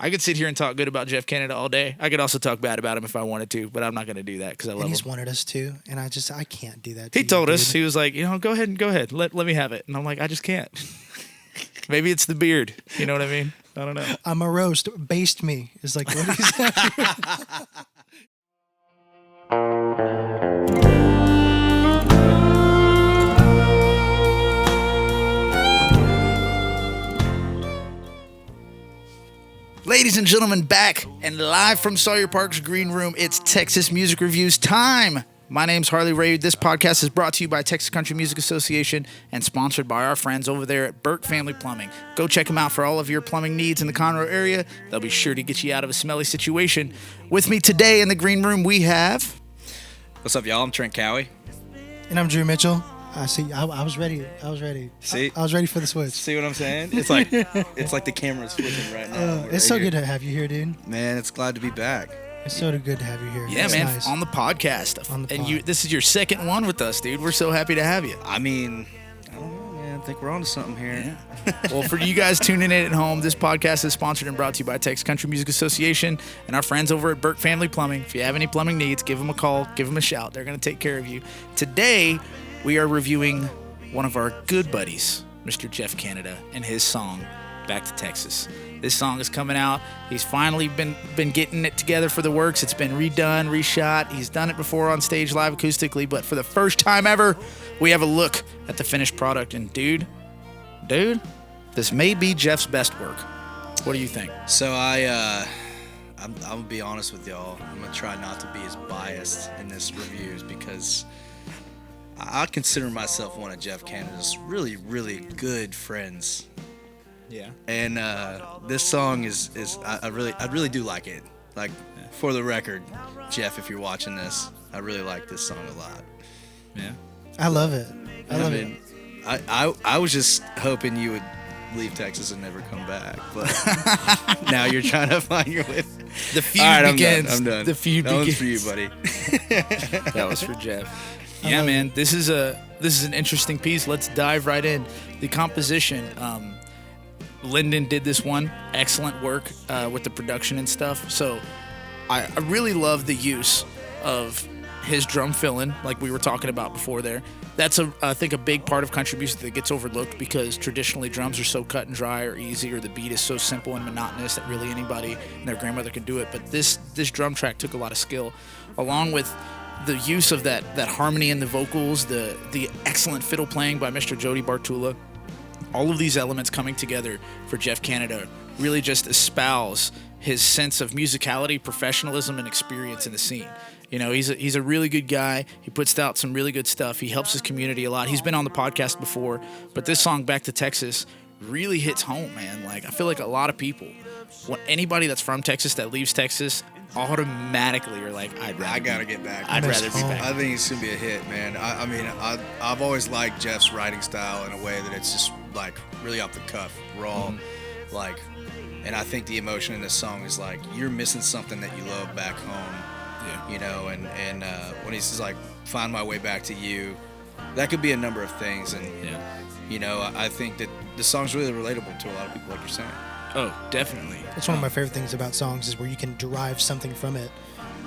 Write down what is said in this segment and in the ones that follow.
I could sit here and talk good about Jeff Canada all day. I could also talk bad about him if I wanted to, but I'm not going to do that because I love him. And he's wanted us to, and I can't do that. He told us, he was like, go ahead, let me have it. And I'm like, I just can't. Maybe it's the beard. You know what I mean? I don't know. I'm a roast. Baste me is like what he said. Ladies and gentlemen, back and live from Sawyer Park's green room, it's Texas Music Reviews time. My name's HARLEY. This podcast is brought to you by Texas Country Music Association and sponsored by our friends over there at Burke Family Plumbing. Go check them out for all of your plumbing needs in the Conroe area. They'll be sure to get you out of a smelly situation. With me today in the green room, we have... What's up, y'all? I'm Trent COWIE. And I'm Drew Mitchell. I was ready. See? I was ready for the switch. See what I'm saying? It's like the camera's flipping right now. It's so good to have you here, dude. Man, it's glad to be back. It's so good to have you here. Yeah, It's man, nice. on the podcast. On the and pod. this is your second one with us, dude. We're so happy to have you. I mean, I don't know, man. I think we're on to something here. Yeah. Well, for you guys tuning in at home, this podcast is sponsored and brought to you by Texas Country Music Association and our friends over at Burke Family Plumbing. If you have any plumbing needs, give them a call, give them a shout. They're going to take care of you. Today, we are reviewing one of our good buddies, Mr. Jeff Canada, and his song, Back to Texas. This song is coming out. He's finally been getting it together for the works. It's been redone, reshot. He's done it before on stage live acoustically, but for the first time ever, we have a look at the finished product. And dude, this may be Jeff's best work. What do you think? So I'm gonna be honest with y'all. I'm gonna try not to be as biased in this reviews because I consider myself one of Jeff Canada's really, really good friends. Yeah. And this song is I really do like it. Like, for the record, Jeff, if you're watching this, I really like this song a lot. Yeah. I love it. I love it. I was just hoping you would leave Texas and never come back, but now you're trying to find your way. The feud All right, begins. I'm done. The feud that begins. one's for you, buddy. That was for Jeff. Yeah, man. This is an interesting piece. Let's dive right in. The composition. Lyndon did this one. Excellent work with the production and stuff. So I really love the use of his drum fill-in, like we were talking about before there. That's, I think, a big part of country music that gets overlooked because traditionally drums are so cut and dry or easy, or the beat is so simple and monotonous that really anybody and their grandmother can do it. But this drum track took a lot of skill, along with the use of that harmony in the vocals, the excellent fiddle playing by Mr. Jody Bartula. All of these elements coming together for Jeff Canada really just espouse his sense of musicality, professionalism, and experience in the scene. You know, he's a really good guy. He puts out some really good stuff. He helps his community a lot. He's been on the podcast before, but this song, Back to Texas, really hits home, man. Like, I feel like a lot of people, anybody that's from Texas that leaves Texas, automatically are like, I gotta get back. I'd rather be back. I think it's gonna be a hit, man. I mean, I've always liked Jeff's writing style in a way that it's just like really off the cuff, raw, like. And I think the emotion in this song is like you're missing something that you love back home, you know. And when he says like, "Find my way back to you," that could be a number of things. And you know, I think that the song's really relatable to a lot of people, like you're saying. Oh, definitely. That's one of my favorite things about songs is where you can derive something from it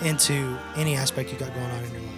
into any aspect you got going on in your life.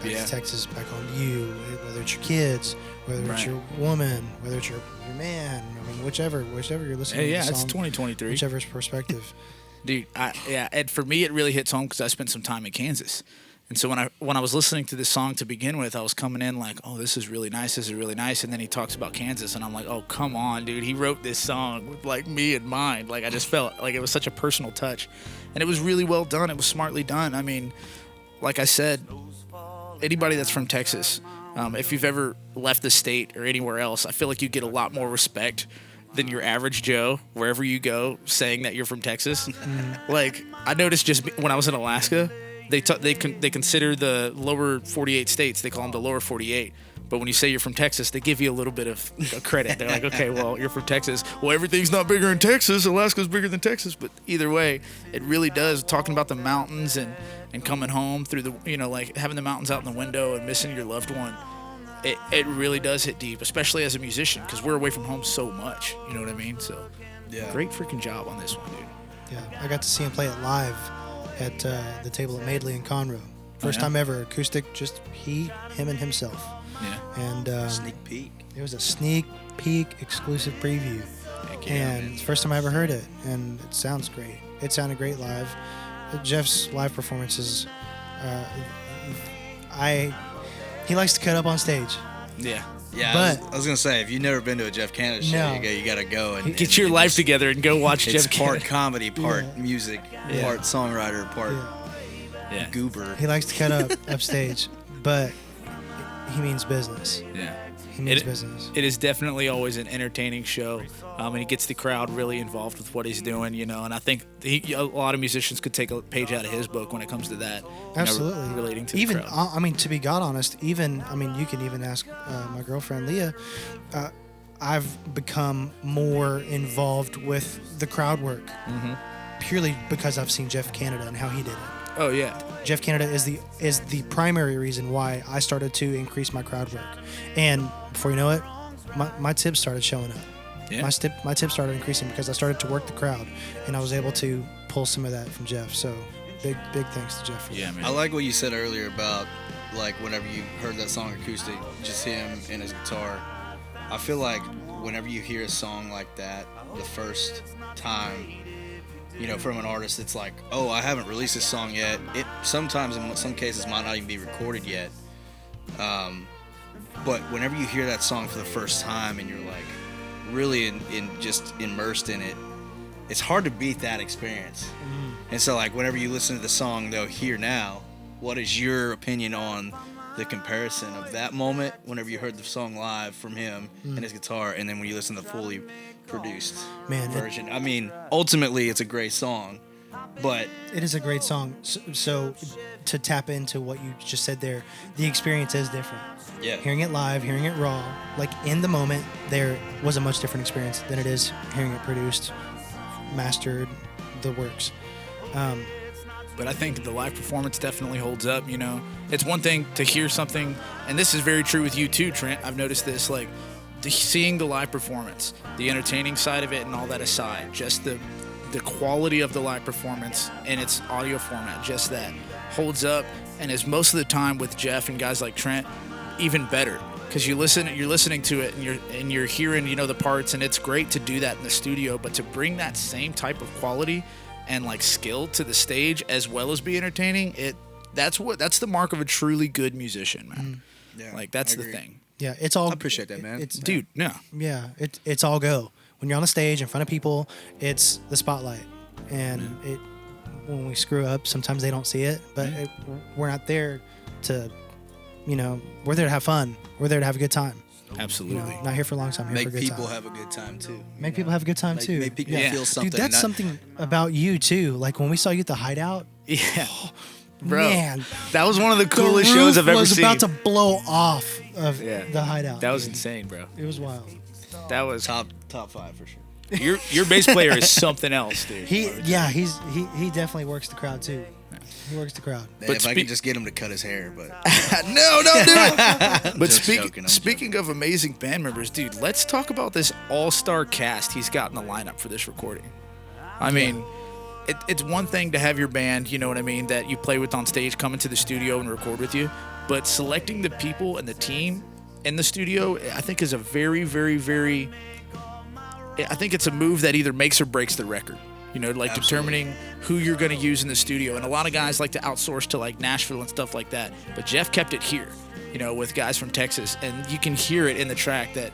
Back to Texas, back on you, whether it's your kids, whether it's your woman, whether it's your man. I mean, whichever you're listening to the song. It's 2023. Whichever's perspective. Dude, and for me, it really hits home because I spent some time in Kansas. And so when I was listening to this song to begin with, I was coming in like, oh, this is really nice. And then he talks about Kansas, and I'm like, oh, come on, dude. He wrote this song with like me in mind. Like, I just felt like it was such a personal touch. And it was really well done. It was smartly done. I mean, like I said, anybody that's from Texas, if you've ever left the state or anywhere else, I feel like you get a lot more respect than your average Joe wherever you go saying that you're from Texas. Like, I noticed just when I was in Alaska, they consider the lower 48 states, they call them the lower 48. But when you say you're from Texas, they give you a little bit of credit. They're like, okay, well, you're from Texas. Well, everything's not bigger in Texas. Alaska's bigger than Texas. But either way, it really does. Talking about the mountains and coming home through the, you know, like having the mountains out in the window and missing your loved one. It really does hit deep, especially as a musician, because we're away from home so much. You know what I mean? So, yeah, great freaking job on this one, dude. Yeah, I got to see him play it live at the table at Madeley in Conroe. First time ever, acoustic, just him and himself. Yeah. And sneak peek. it was a sneak peek exclusive preview. And it's the first time I ever heard it, and it sounds great. It sounded great live. Jeff's live performances, he likes to cut up on stage. Yeah. Yeah, But- I was gonna say, if you've never been to a Jeff Canada show, No. you gotta go and Get your life together and go watch It's Jeff part Canada. comedy, part Yeah. music, Yeah. part songwriter, part Yeah. goober. He likes to cut up upstage, but he means business. Yeah. He means business. It is definitely always an entertaining show, and he gets the crowd really involved with what he's doing, and I think a lot of musicians could take a page out of his book when it comes to that. Absolutely. Relating to even the crowd. I mean, to be God honest, you can even ask my girlfriend Leah. I've become more involved with the crowd work purely because I've seen Jeff Canada and how he did it. Oh yeah. Jeff Canada is the primary reason why I started to increase my crowd work. And before you know it, my tips started showing up. Yeah. My tips started increasing because I started to work the crowd, and I was able to pull some of that from Jeff. So big thanks to Jeff for that. Man. I like what you said earlier about like whenever you heard that song acoustic, just him and his guitar. I feel like whenever you hear a song like that the first time, from an artist, it's like, oh, I haven't released this song yet. It sometimes, in some cases, might not even be recorded yet. But whenever you hear that song for the first time and you're like really just immersed in it, it's hard to beat that experience. And so like whenever you listen to the song though here now, what is your opinion on the comparison of that moment whenever you heard the song live from him and his guitar, and then when you listen to the fully produced version? I mean, ultimately it's a great song, but it is a great song. So to tap into what you just said there, the experience is different. Yeah. Hearing it live, hearing it raw, like in the moment, there was a much different experience than it is hearing it produced, mastered, the works. But I think the live performance definitely holds up, It's one thing to hear something, and this is very true with you too, Trent. I've noticed this, like, seeing the live performance, the entertaining side of it and all that aside, just the quality of the live performance and its audio format, just that holds up, and is most of the time with Jeff and guys like Trent, even better. Because you're listening to it and you're hearing, the parts, and it's great to do that in the studio, but to bring that same type of quality and like skill to the stage as well as be entertaining, that's the mark of a truly good musician, man. Yeah, like that's I the agree. thing. Yeah, it's all. I appreciate that, man. Dude, no. Yeah, it's all go. When you're on the stage in front of people, it's the spotlight, and when we screw up, sometimes they don't see it, but we're not there to, we're there to have fun. We're there to have a good time. Absolutely. Not here for a long time. Here Make for a good people time. have a good time too. Make people have a good time too. Make people Yeah. feel something. Dude, that's something about you too. Like when we saw you at the Hideout, Yeah. Bro, man, that was one of the the coolest roof shows I've ever was seen. about to blow off of Yeah. the Hideout. That was insane, bro. It was wild. That was top 5 for sure. your bass player is something else, dude. He definitely works the crowd too. He works the crowd. Man, But if I could just get him to cut his hair, but No, don't do it. But Just joking, I'm speaking of amazing band members, dude, let's talk about this all-star cast he's got in the lineup for this recording. I mean, it's one thing to have your band, you know what I mean, that you play with on stage come into the studio and record with you, but selecting the people and the team in the studio, I think is a very, very, very, I think it's a move that either makes or breaks the record. Absolutely. Determining who you're going to use in the studio. And a lot of guys like to outsource to like Nashville and stuff like that. But Jeff kept it here, with guys from Texas. And you can hear it in the track that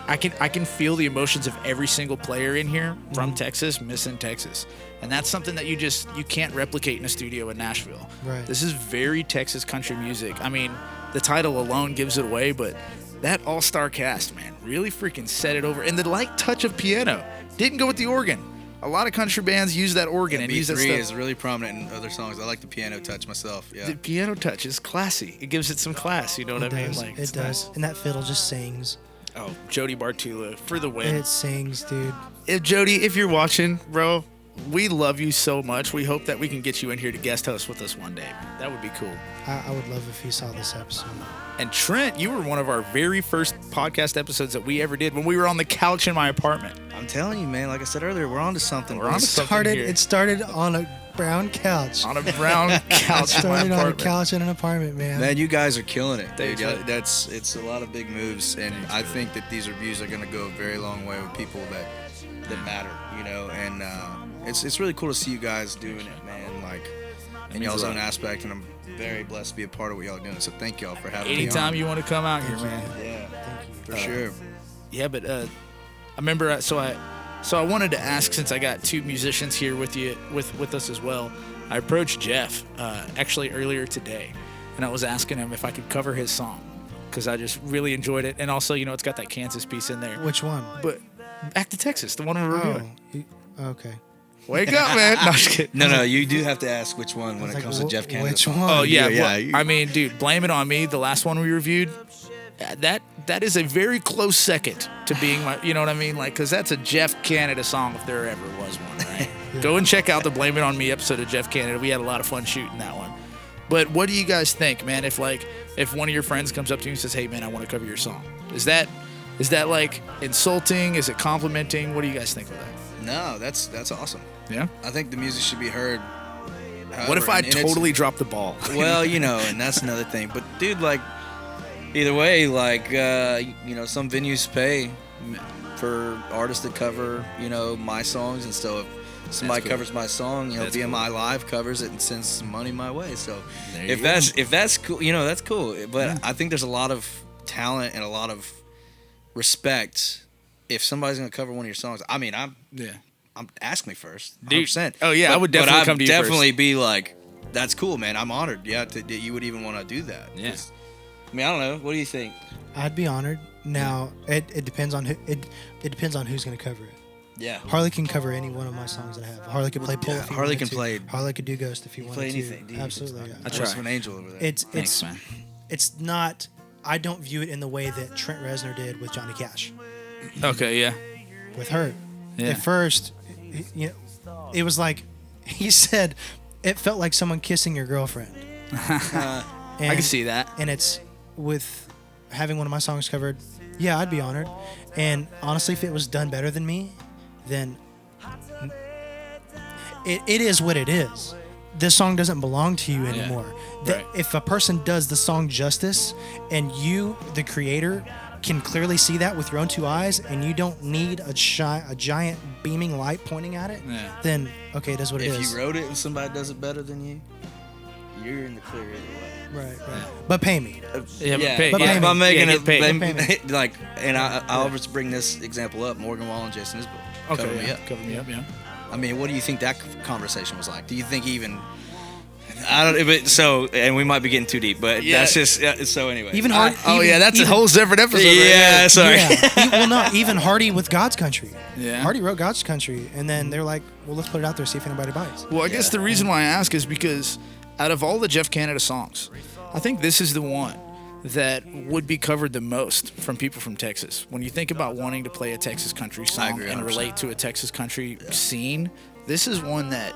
I can feel the emotions of every single player in here from Texas, missing Texas. And that's something that you can't replicate in a studio in Nashville. Right. This is very Texas country music. I mean, the title alone gives it away, but that all-star cast, man, really freaking set it over. And the light touch of piano didn't go with the organ. A lot of country bands use that organ and use that B3 stuff. is really prominent in other songs. I like the piano touch myself. Yeah. The piano touch is classy. It gives it some class. You know what I mean? Like, It it's does. nice. And that fiddle just sings. Oh, Jody Bartula for the win. It sings, dude. Jody, if you're watching, bro, we love you so much. We hope that we can get you in here to guest host with us one day. Man. That would be cool. I would love if you saw this episode. And Trent, you were one of our very first podcast episodes that we ever did when we were on the couch in my apartment. I'm telling you, man. Like I said earlier, we're onto something. We're onto something here. It started on a brown couch. On a brown couch. Started on a couch in an apartment, man. Man, you guys are killing it, dude. Thanks, man. It's a lot of big moves, and I think that these reviews are gonna go a very long way with people that matter, you know. And it's really cool to see you guys doing it, man. Like in y'all's own aspect, and I'm very blessed to be a part of what y'all are doing. So thank y'all for having me on. Anytime you want to come out here, man. Yeah, Thank you. for sure. Yeah, but I remember. So I wanted to ask, since I got two musicians here with you with us as well. I approached Jeff actually earlier today, and I was asking him if I could cover his song because I just really enjoyed it, and also it's got that Kansas piece in there. Which one? But Back to Texas, the one we're reviewing. Okay. Wake up, man! No, I'm just kidding. No, you do have to ask which one when it comes to Jeff Canada. Which one? Oh yeah, yeah. I mean, dude, Blame It On Me, the last one we reviewed. That is a very close second to being my, you know what I mean? Like, because that's a Jeff Canada song if there ever was one, right? Yeah. Go and check out the Blame It On Me episode of Jeff Canada. We had a lot of fun shooting that one. But what do you guys think, man? If one of your friends comes up to you and says, "Hey, man, I want to cover your song," is that like insulting? Is it complimenting? What do you guys think of that? No, that's awesome. Yeah. I think the music should be heard. What if I totally dropped the ball? Well, and that's another thing. But dude, like, either way, like, some venues pay for artists to cover, my songs, and so if somebody covers my song, BMI Live covers it and sends some money my way. So if that's cool, that's cool. But I think there's a lot of talent and a lot of respect if somebody's gonna cover one of your songs. I mean, I'm ask me first, 100%. Oh yeah, I would definitely come to you first. Definitely be like, that's cool, man. I'm honored. Yeah, that you would even want to do that. Yeah. I mean, I don't know. What do you think? I'd be honored. Now it depends on who. It depends on who's going to cover it. Yeah. Harley can cover any one of my songs that I have. Harley could play Pull if he Harley wanted can to. play. Harley could do Ghost if he wanted play to. anything, dude. Absolutely. Yeah. I trust an angel over there. Thanks, man. It's not. I don't view it in the way that Trent Reznor did with Johnny Cash. Okay. Yeah. With Hurt. Yeah. At first, it was like he said, it felt like someone kissing your girlfriend. I can see that. And it's with having one of my songs covered. Yeah, I'd be honored. And honestly, if it was done better than me, then it is what it is. This song doesn't belong to you anymore. Right. If a person does the song justice and you, the creator, can clearly see that with your own two eyes and you don't need a giant beaming light pointing at it, then okay, it is what it is. If you wrote it and somebody does it better than you, you're in the clear either way. Right. But pay me. I'm making it pay like, and I always bring this example up. Morgan Wallen, Jason Isbell. Cover me up. Yeah. I mean, what do you think that conversation was like? Do you think even? I don't. But so, and we might be getting too deep, but that's just so. Anyway, Even Hardy. That's a whole separate episode. Yeah, sorry. Yeah. Even Hardy with God's Country. Yeah. Hardy wrote God's Country, and then they're like, "Well, let's put it out there, see if anybody bites." Well, I guess the reason why I ask is because out of all the Jeff Canada songs, I think this is the one that would be covered the most from people from Texas. When you think about wanting to play a Texas country song and relate to a Texas country scene, this is one that,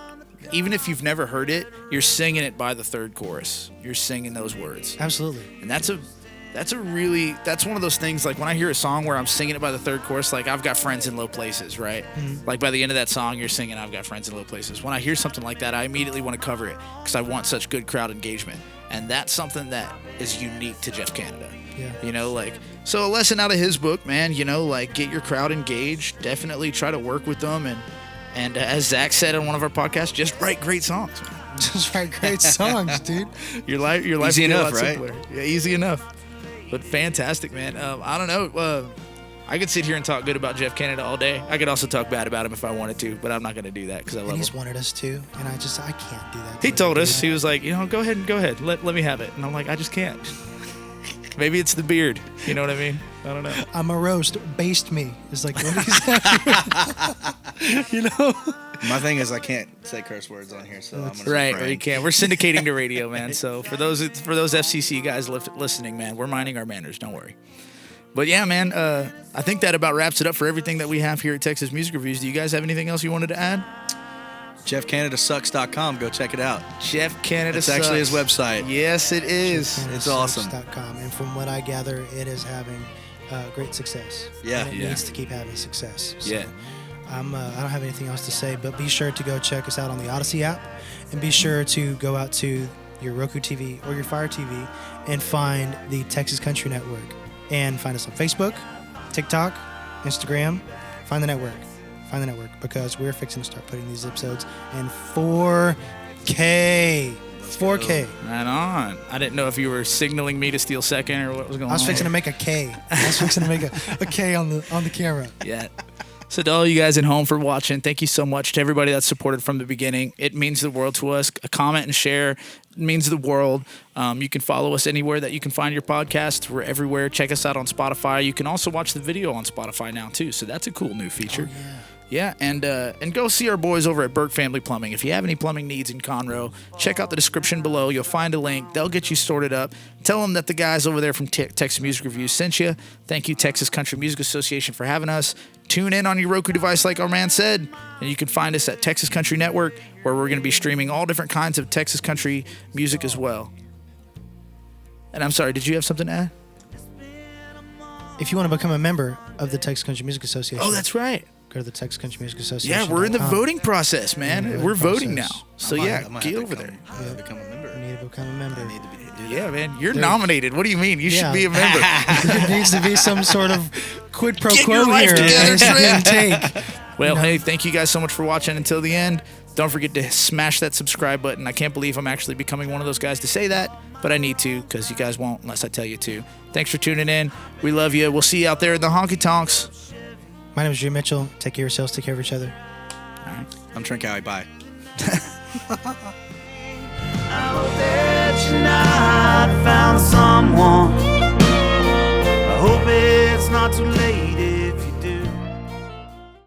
even if you've never heard it, you're singing it by the third chorus. You're singing those words. Absolutely. And that's one of those things, like when I hear a song where I'm singing it by the third chorus, like I've Got Friends in Low Places, right? Mm-hmm. Like by the end of that song, you're singing I've Got Friends in Low Places. When I hear something like that, I immediately want to cover it because I want such good crowd engagement. And that's something that is unique to Jeff Canada. Yeah. So a lesson out of his book, man, get your crowd engaged. Definitely try to work with them. And as ZAKK said on one of our podcasts, just write great songs, man. Just write great songs, dude. Your life easy will be a enough, lot right? simpler. Yeah, easy enough. But fantastic, man. I don't know. I could sit here and talk good about Jeff Canada all day. I could also talk bad about him if I wanted to, but I'm not going to do that because I love him. He's wanted us to, and I can't do that. He told us, he was like, go ahead. Let me have it. And I'm like, I just can't. Maybe it's the beard. You know what I mean? I don't know. I'm a roast. Baste me. It's like, what is My thing is I can't say curse words on here, so I'm gonna Right, you can't. We're syndicating to radio, man. So for those FCC guys listening, man, we're minding our manners. Don't worry. But yeah, man, I think that about wraps it up for everything that we have here at Texas Music Reviews. Do you guys have anything else you wanted to add? JeffCanadaSucks.com. Go check it out. Jeff Canada It's Sucks. actually his website. Yes, it is. It's awesome. And from what I gather, it is having great success. Yeah. And it needs to keep having success. So Yeah. I don't have anything else to say, but be sure to go check us out on the Odyssey app, and be sure to go out to your Roku TV or your Fire TV and find the Texas Country Network, and find us on Facebook, TikTok, Instagram. Find the network, because we're fixing to start putting these episodes in 4K. 4K. Right on. I didn't know if you were signaling me to steal second or what was going on. I was fixing to make a K. I was fixing to make a K on the camera. Yeah. So to all you guys at home for watching, thank you so much. To everybody that's supported from the beginning, it means the world to us. A comment and share means the world. You can follow us anywhere that you can find your podcast. We're everywhere. Check us out on Spotify. You can also watch the video on Spotify now too. So that's a cool new feature. Oh, Yeah, and go see our boys over at Burke Family Plumbing. If you have any plumbing needs in Conroe, check out the description below. You'll find a link. They'll get you sorted up. Tell them that the guys over there from Texas Music Reviews sent you. Thank you, Texas Country Music Association, for having us. Tune in on your Roku device, like our man said, and you can find us at Texas Country Network, where we're going to be streaming all different kinds of Texas country music as well. And I'm sorry, did you have something to add? If you want to become a member of the Texas Country Music Association, Oh, that's right. go to the Texas Country Music Association. Yeah, we're in the voting process, man. We're voting now. process. So I yeah, might get have over to there. become a member. You need to become a member. I need to do that. Yeah, man, you're nominated. What do you mean? You should be a member. There needs to be some sort of quid pro Get quo your life here. together, There's a give and Trent. take. Well, hey, thank you guys so much for watching until the end. Don't forget to smash that subscribe button. I can't believe I'm actually becoming one of those guys to say that, but I need to, because you guys won't unless I tell you to. Thanks for tuning in. We love you. We'll see you out there in the honky tonks. My name is Drew Mitchell. Take care of yourselves. Take care of each other. All right. I'm Trent Cowie. Bye. I hope that you not found someone. I hope it's not too late.